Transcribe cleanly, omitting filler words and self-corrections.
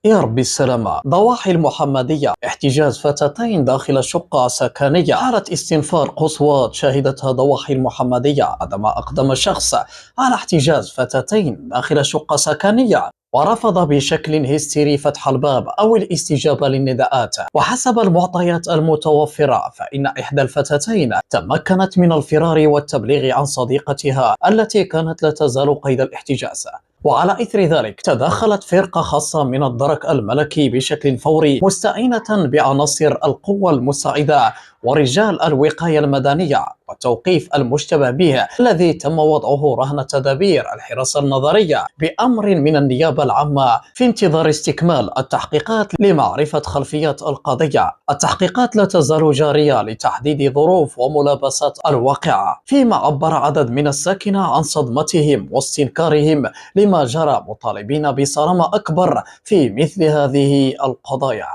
يا رب السلامة. ضواحي المحمدية: احتجاز فتاتين داخل شقة سكنية. حالة استنفار قصوى شهدتها ضواحي المحمدية عندما أقدم شخص على احتجاز فتاتين داخل شقة سكنية، ورفض بشكل هستيري فتح الباب أو الاستجابة للنداءات. وحسب المعطيات المتوفرة، فإن إحدى الفتاتين تمكنت من الفرار والتبليغ عن صديقتها التي كانت لا تزال قيد الاحتجاز. وعلى إثر ذلك تدخلت فرقة خاصة من الدرك الملكي بشكل فوري، مستعينة بعناصر القوة المساعدة ورجال الوقاية المدنية، وتوقيف المشتبه به الذي تم وضعه رهن تدابير الحراسة النظرية بأمر من النيابة العامة في انتظار استكمال التحقيقات لمعرفة خلفيات القضية. التحقيقات لا تزال جارية لتحديد ظروف وملابسات الواقعة، فيما عبر عدد من الساكنة عن صدمتهم واستنكارهم لما جرى، مطالبين بصرامة أكبر في مثل هذه القضايا.